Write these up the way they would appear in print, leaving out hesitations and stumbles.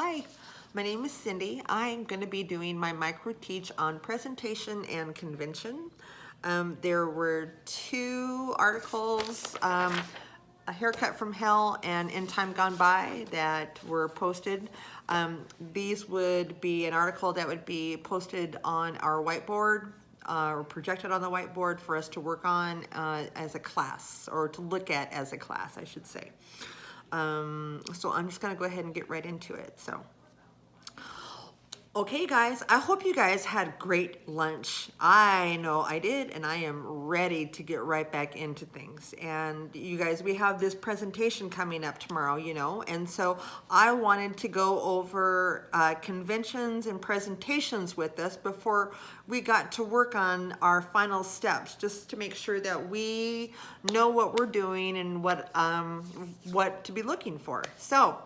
Hi, my name is Cindy. I'm going to be doing my micro teach on presentation and convention. There were two articles, A Haircut from Hell and In Time Gone By, that were posted. These would be an article that would be posted on our whiteboard or projected on the whiteboard for us to work on as a class, or to look at as a class, I should say. So I'm just gonna go ahead and get right into it. Okay guys, I hope you guys had great lunch. I know I did, and I am ready to get right back into things. And you guys, we have this presentation coming up tomorrow, and so I wanted to go over conventions and presentations with us before we got to work on our final steps, just to make sure that we know what we're doing and what to be looking for. So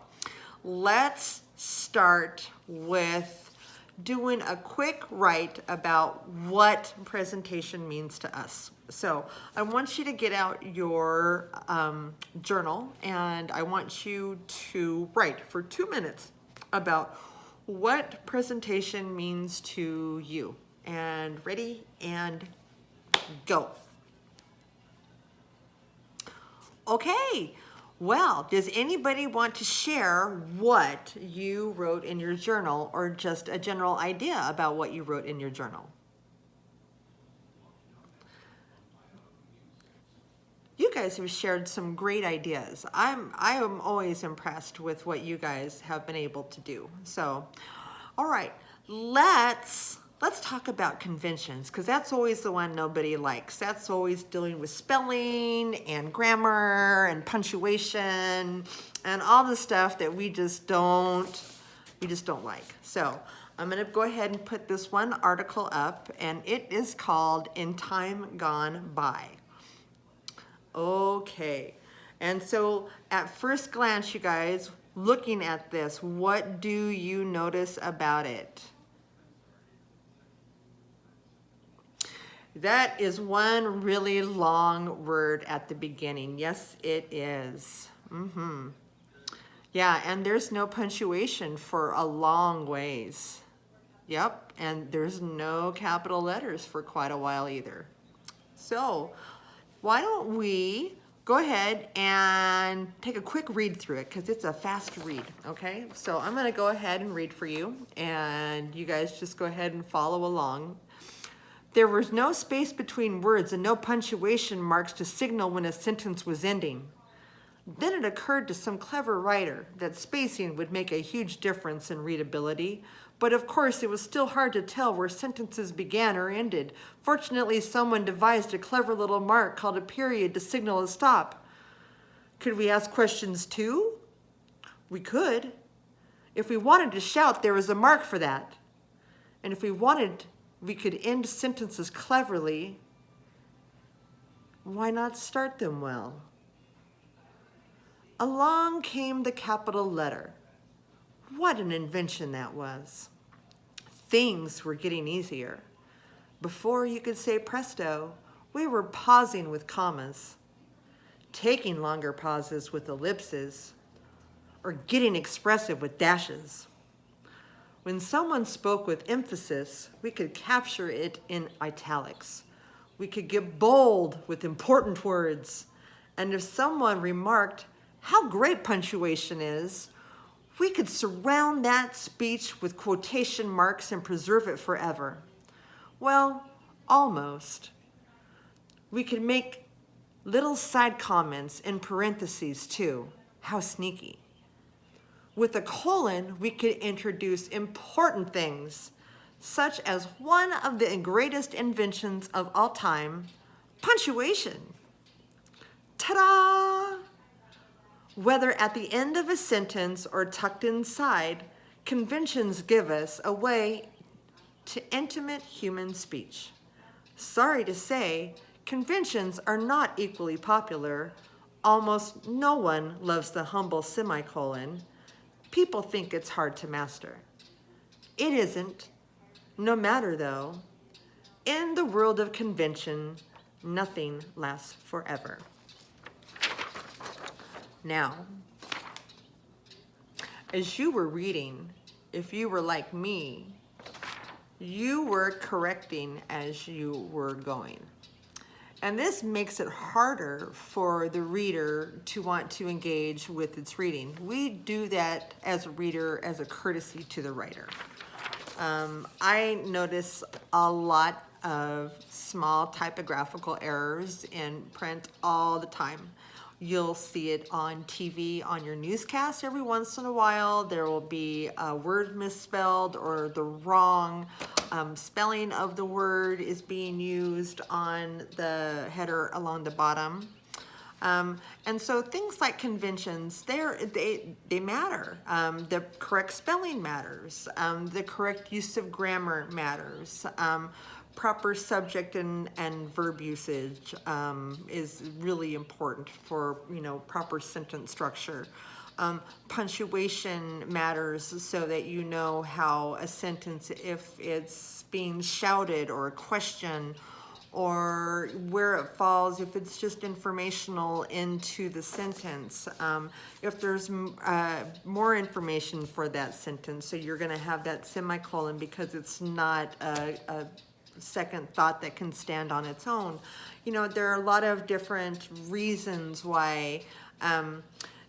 let's start with doing a quick write about what presentation means to us. So I want you to get out your journal, and I want you to write for 2 minutes about what presentation means to you. And ready and go. Okay. Well, does anybody want to share what you wrote in your journal, or just a general idea about what you wrote in your journal? You guys have shared some great ideas. I am always impressed with what you guys have been able to do. So, all right, let's talk about conventions, because that's always the one nobody likes. That's always dealing with spelling and grammar and punctuation and all the stuff that we just don't like. So I'm gonna go ahead and put this one article up, and it is called In Time Gone By. Okay, and so at first glance, you guys, looking at this, what do you notice about it? That is one really long word at the beginning. Yes, it is. Yeah, and there's no punctuation for a long ways. Yep, and there's no capital letters for quite a while either. So why don't we go ahead and take a quick read through it, because it's a fast read, okay? So I'm gonna go ahead and read for you, and you guys just go ahead and follow along. There was no space between words and no punctuation marks to signal when a sentence was ending. Then it occurred to some clever writer that spacing would make a huge difference in readability, but of course it was still hard to tell where sentences began or ended. Fortunately, someone devised a clever little mark called a period to signal a stop. Could we ask questions too? We could. If we wanted to shout, there was a mark for that. And if we wanted, we could end sentences cleverly. Why not start them well? Along came the capital letter. What an invention that was. Things were getting easier. Before you could say presto, we were pausing with commas, taking longer pauses with ellipses, or getting expressive with dashes. When someone spoke with emphasis, we could capture it in italics. We could get bold with important words. And if someone remarked how great punctuation is, we could surround that speech with quotation marks and preserve it forever. Well, almost. We could make little side comments in parentheses too. How sneaky. With a colon, we could introduce important things, such as one of the greatest inventions of all time, punctuation. Ta-da! Whether at the end of a sentence or tucked inside, conventions give us a way to intimate human speech. Sorry to say, conventions are not equally popular. Almost no one loves the humble semicolon. People think it's hard to master. It isn't. No matter though, in the world of convention, nothing lasts forever. Now, as you were reading, if you were like me, you were correcting as you were going. And this makes it harder for the reader to want to engage with its reading. We do that as a reader as a courtesy to the writer. I notice a lot of small typographical errors in print all the time. You'll see it on TV, on your newscast every once in a while. There will be a word misspelled or the wrong spelling of the word is being used on the header along the bottom. And so things like conventions, they matter. The correct spelling matters. The correct use of grammar matters. Proper subject and verb usage is really important for, proper sentence structure. Punctuation matters so that you know how a sentence, if it's being shouted or a question, or where it falls, if it's just informational into the sentence. If there's more information for that sentence, so you're gonna have that semicolon because it's not a second thought that can stand on its own. There are a lot of different reasons why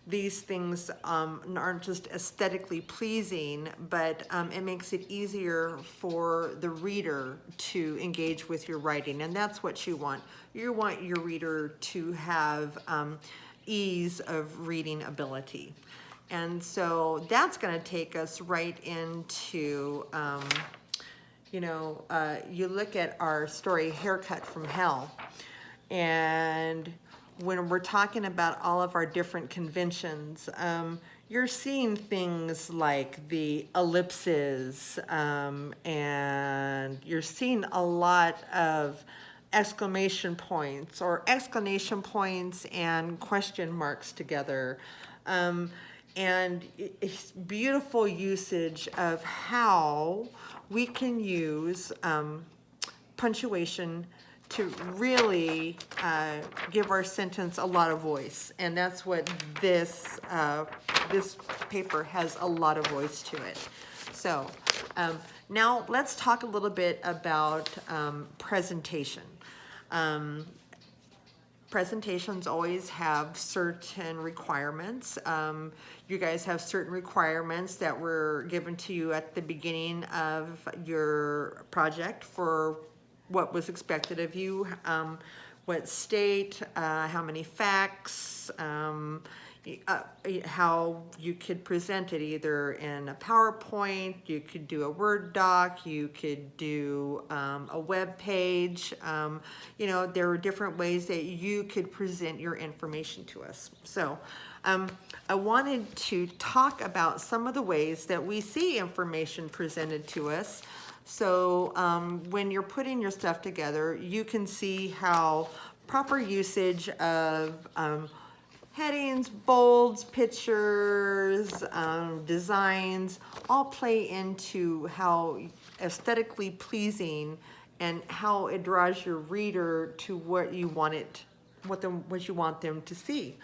these things aren't just aesthetically pleasing, but it makes it easier for the reader to engage with your writing, and that's what you want. You want your reader to have ease of reading ability. And so that's going to take us right into, you look at our story, Haircut from Hell, and when we're talking about all of our different conventions, you're seeing things like the ellipses, and you're seeing a lot of exclamation points or exclamation points and question marks together. And it's beautiful usage of how we can use punctuation to really give our sentence a lot of voice. And that's what this paper has, a lot of voice to it. So now let's talk a little bit about presentation. Presentations always have certain requirements. You guys have certain requirements that were given to you at the beginning of your project for what was expected of you, what state, how many facts, how you could present it either in a PowerPoint, you could do a Word doc, you could do a web page. There are different ways that you could present your information to us. So I wanted to talk about some of the ways that we see information presented to us. So when you're putting your stuff together, you can see how proper usage of headings, bolds, pictures, designs, all play into how aesthetically pleasing and how it draws your reader to what you want what you want them to see.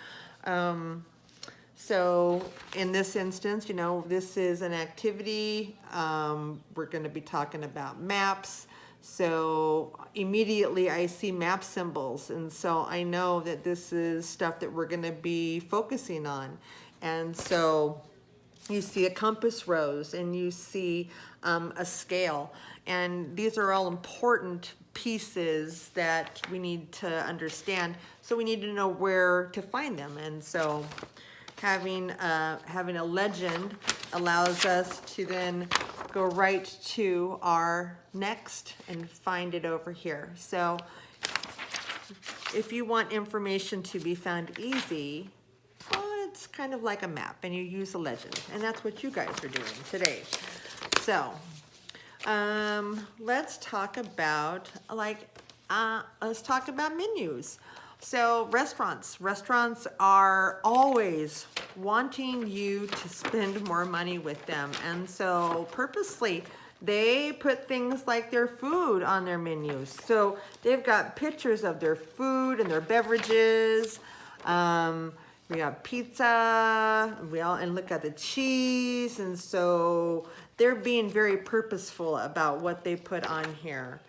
So in this instance, this is an activity. We're going to be talking about maps. So immediately I see map symbols. And so I know that this is stuff that we're going to be focusing on. And so you see a compass rose and you see a scale. And these are all important pieces that we need to understand. So we need to know where to find them. And so having a legend allows us to then go right to our next and find it over here. So if you want information to be found easy, well, it's kind of like a map and you use a legend, and that's what you guys are doing today. So let's talk about menus. So restaurants are always wanting you to spend more money with them. And so purposely, they put things like their food on their menus. So they've got pictures of their food and their beverages. We have pizza, and look at the cheese, and so they're being very purposeful about what they put on here,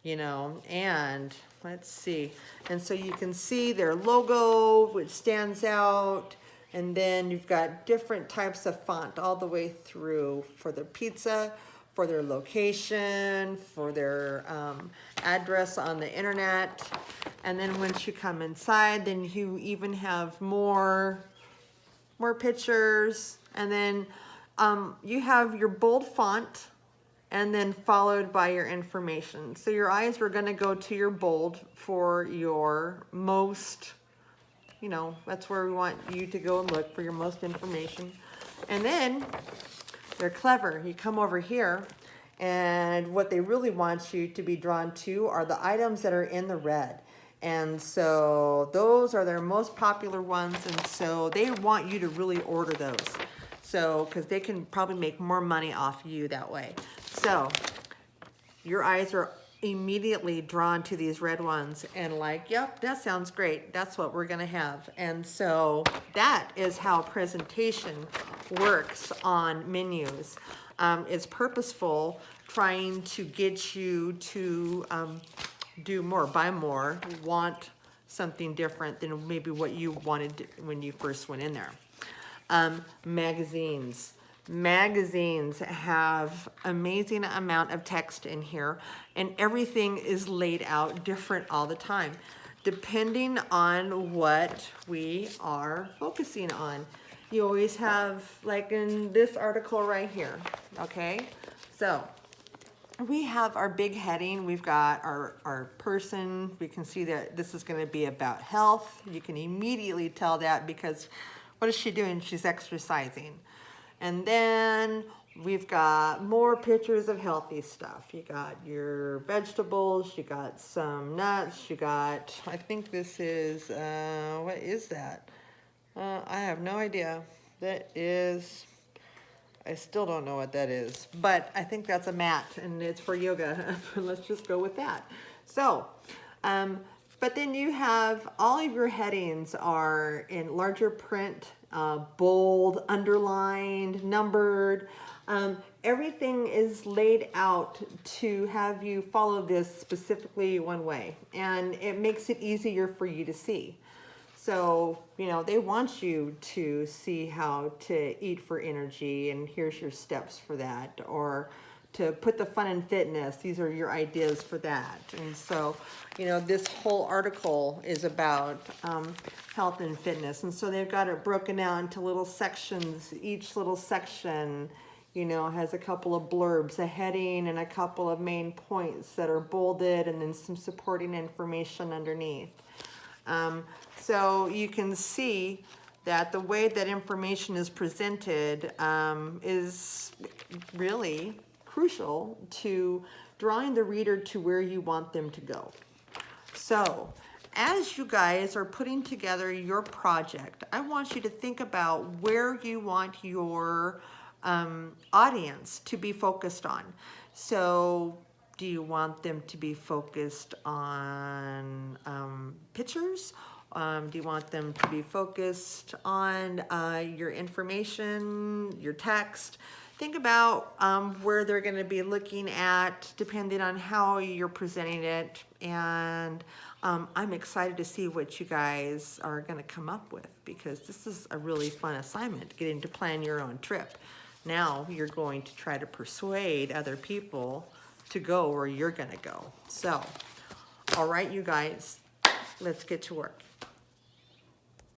you know, and let's see. And so you can see their logo, which stands out, and then you've got different types of font all the way through for their pizza, for their location, for their address on the internet. And then once you come inside, then you even have more pictures. And then you have your bold font and then followed by your information. So your eyes are gonna go to your bold for your most, you know, that's where we want you to go and look for your most information. And then they're clever. You come over here, and what they really want you to be drawn to are the items that are in the red. And so those are their most popular ones, and so they want you to really order those. So, because they can probably make more money off you that way. So your eyes are immediately drawn to these red ones and like, yep, that sounds great. That's what we're gonna have. And so that is how presentation works on menus. It's purposeful, trying to get you to do more, buy more, want something different than maybe what you wanted when you first went in there. Magazines. Magazines have amazing amount of text in here, and everything is laid out different all the time, depending on what we are focusing on. You always have, like in this article right here, okay? So we have our big heading. We've got our person. We can see that this is going to be about health. You can immediately tell that because what is she doing? She's exercising. And then we've got more pictures of healthy stuff. You got your vegetables, you got some nuts, you got, I think this is, what is that? I have no idea. That is, I still don't know what that is, but I think that's a mat and it's for yoga. Let's just go with that. So, but then you have all of your headings are in larger print, bold, underlined, numbered. Everything is laid out to have you follow this specifically one way, and it makes it easier for you to see. So, you know, they want you to see how to eat for energy, and here's your steps for that, or to put the fun in fitness, these are your ideas for that. And so, you know, this whole article is about health and fitness. And so they've got it broken out into little sections. Each little section, you know, has a couple of blurbs, a heading, and a couple of main points that are bolded, and then some supporting information underneath. So you can see that the way that information is presented is really crucial to drawing the reader to where you want them to go. So as you guys are putting together your project, I want you to think about where you want your audience to be focused on. So do you want them to be focused on pictures? Do you want them to be focused on your information, your text? Think about where they're going to be looking at, depending on how you're presenting it. And I'm excited to see what you guys are going to come up with, because this is a really fun assignment, getting to plan your own trip. Now you're going to try to persuade other people to go where you're going to go. So, all right, you guys, let's get to work.